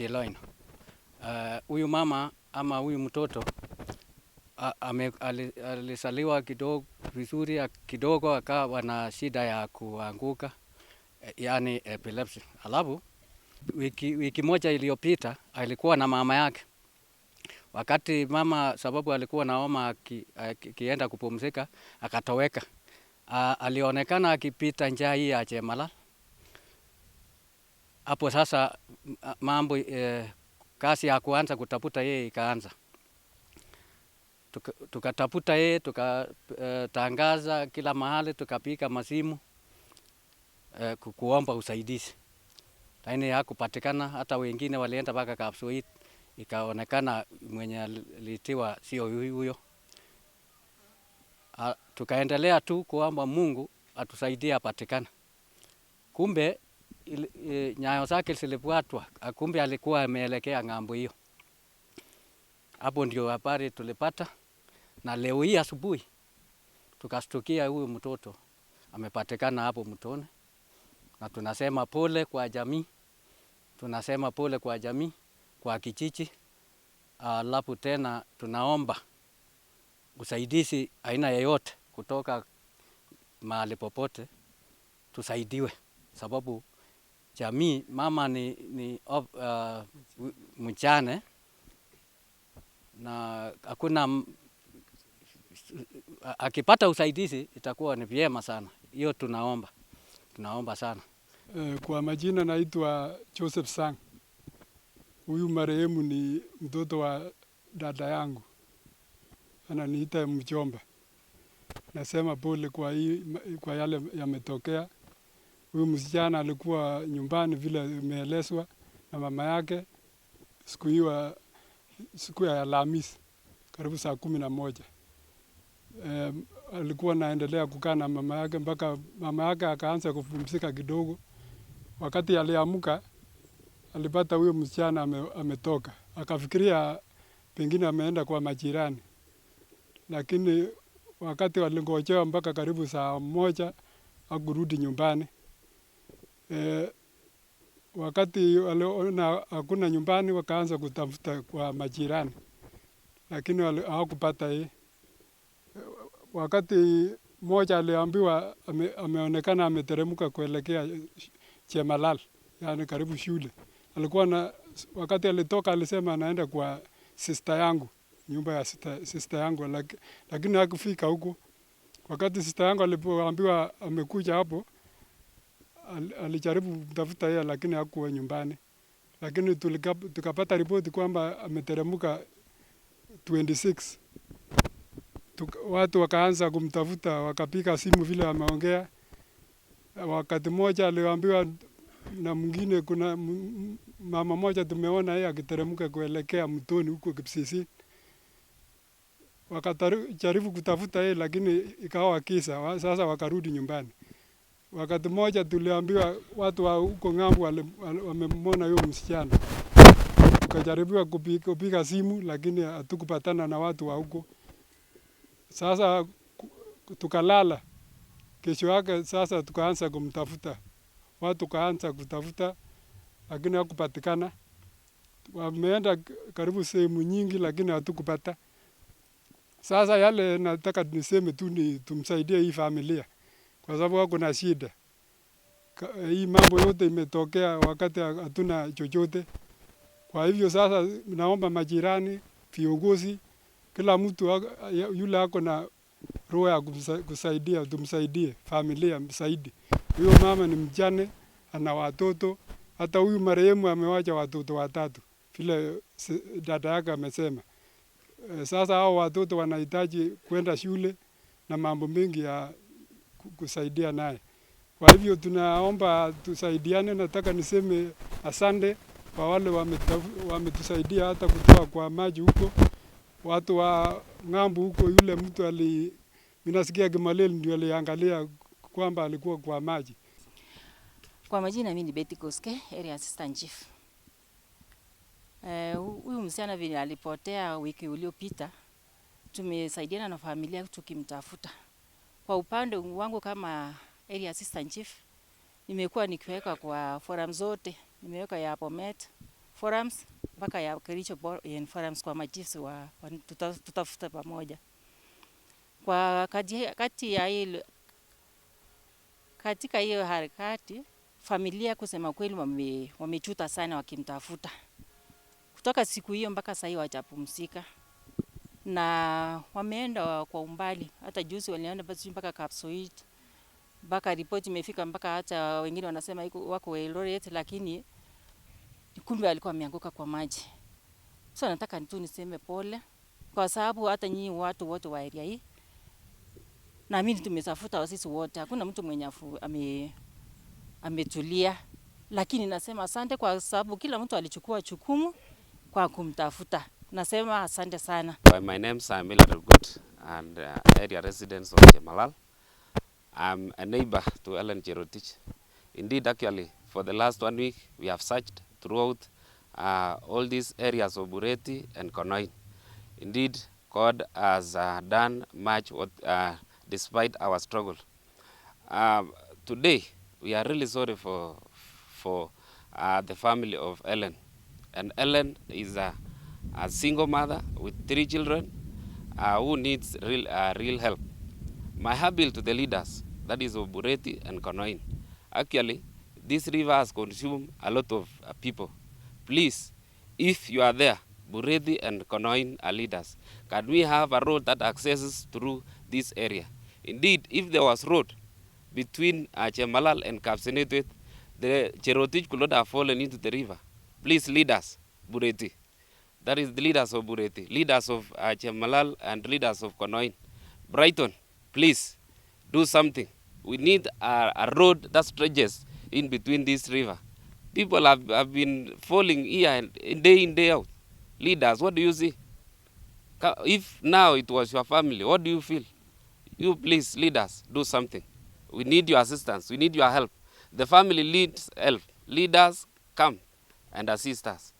Eloino. Huyu mama ama huyu mtoto alisaliwa kidogo vizuri, kidogo akawa na shida ya kuanguka, yani epilepsy. Alafu wiki moja iliyopita alikuwa na mama yake. Wakati mama, sababu alikuwa na homa, akienda kupumzika akatoweka. Alionekana akipita njia hii ya Chemalal. Hapo sasa mambo kazi ya kuanza kutafuta yeye ikaanza. Tukatafuta yeye, tukatangaza kila mahali, tukapiga masimu kuomba usaidizi. Lakini hakupatikana, hata wengine walienda mpaka Kapsowit, ikaonekana mwenye alitiwa sio huyo. Tukaendelea tu kuomba Mungu atusaidie apatikane. Kumbe nyayo zake zilifuatwa, kumbe alikuwa ameelekea ng'ambo hiyo. Hapo ndio habari tulipata, na leo hii asubuhi tukastukia huyu mtoto amepatikana hapo mtoni. Na tunasema pole kwa jamii, tunasema pole kwa jamii, kwa kijiji. Alafu tena tunaomba usaidizi aina yoyote kutoka mahali popote, tusaidiwe. Sababu jamii, mama ni mjane, na hakuna, akipata usaidizi itakuwa ni vyema sana. Hiyo tunaomba sana. Kwa majina naitwa Joseph Sang. Huyu marehemu ni mtoto wa dada yangu, ananiita mjomba. Nasema pole kwa yale yametokea. Huyu msichana alikuwa nyumbani vile imeelezwa na mama yake siku ya Alhamisi karibu saa 11. Alikuwa naendelea kukaa na mama yake mpaka mama yake akaanza kupumzika kidogo. Wakati aliamka alipata huyo msichana ametoka. Akafikiria pengine ameenda kwa majirani. Lakini wakati walingojea mpaka karibu saa 1 hakurudi nyumbani. Wakati waliona hakuna nyumbani wakaanza kutafuta kwa majirani. Lakini hawakupata yeye. Wakati mmoja aliambiwa ameonekana ameteremka kuelekea Chemalal, yani karibu shule. Wakati alitoka alisema anaenda kwa sister yangu, nyumba ya sister yangu, lakini hakufika huko. Wakati sister yangu alipoambiwa amekuja hapo, alijaribu kutafuta yeye lakini hakuwa nyumbani. Lakini tukapata ripoti kwamba ameteremka 26. Watu wakaanza kumtafuta, wakapiga simu vile ameongea. Wakati mmoja aliambiwa na mwingine, kuna mama moja tumeona yeye akiteremka kuelekea mtoni huko Kipsisi. Wakajaribu kutafuta yeye lakini ikawa kisa, sasa wakarudi nyumbani. Wakati mmoja tuliambiwa watu wa huko ng'ambo wamemwona huyo msichana. Tukajaribu kupiga simu lakini hatukupatana na watu wa huko. Sasa tukalala. Kesho yake sasa tukaanza kumtafuta. Watu kaanza kutafuta lakini hakupatikana. Wameenda karibu sehemu nyingi lakini hatukupata. Sasa yale nataka niseme tu ni tumsaidie hii familia kwa sababu wako na shida. Hii mambo yote imetokea wakati hatuna chochote. Kwa hivyo sasa naomba majirani, viongozi, kila mtu yule ako na roho ya kusaidia, tumsaidie familia msaidi. Huyo mama ni mjane, ana watoto, hata huyu marehemu amewacha watoto 3 vile dada yake amesema. Sasa hao watoto wanahitaji kwenda shule na mambo mengi ya kusaidia naye. Kwa hivyo tunaomba tusaidiane. Nataka niseme asante kwa wale wametusaidia hata kutoa kwa maji huko. Watu wa ng'ambo huko, yule mtu minasikia Kimalel ndio aliangalia kwamba alikuwa kwa maji. Kwa majina mimi ni Betty Koske, Area Assistant Chief. Huyu msichana vile alipotea wiki uliopita, tumesaidiana na familia tukimtafuta. Kwa upande wangu kama Area Assistant Chief, nimekuwa nikiweka kwa forum zote, nimeweka ya Bomet, forums mpaka ya Kericho forums kwa machiefs tutafuta pamoja. Kwa kati ya hilo, katika hiyo harakati familia kusema kweli wamechuta sana wakimtafuta. Kutoka siku hiyo mpaka sasa hawajapumzika. Na wameenda kwa umbali. Hata juzi walienda basi mpaka Kapsoit. Mpaka ripoti imefika mpaka hata wengine wanasema wako Eldoret, lakini kumbe alikuwa ameanguka kwa maji. So nataka tu niseme pole kwa sababu hata nyinyi watu wote wa area hii na mimi tumetafuta sisi wote, hakuna mtu mwenye ametulia, lakini nasema asante kwa sababu kila mtu alichukua jukumu kwa kumtafuta. Nasema asante sana. My name is Emil Rugut and area residents of Chemalal. I'm a neighbor to Ellen Cherotich. Indeed, actually, for the last 1 week, we have searched throughout all these areas of Bureti and Konoin. Indeed, God has done much despite our struggle. Today, we are really sorry for the family of Ellen. And Ellen is a single mother with 3 children who needs real help. My appeal to the leaders, that is of Bureti and Konoin. Actually, this river has consumed a lot of people. Please, if you are there, Bureti and Konoin are leaders, can we have a road that accesses through this area? Indeed, if there was road between Chemalal and Kapsenetwet, the Cherotich could not have fallen into the river. Please, leaders, Bureti. That is the leaders of Bureti, leaders of Chemalal and leaders of Konoin. Brighton, please, do something. We need a road that stretches in between this river. People have been falling here day in, day out. Leaders, what do you see? If now it was your family, what do you feel? You please, leaders, do something. We need your assistance. We need your help. The family needs help. Leaders, come and assist us.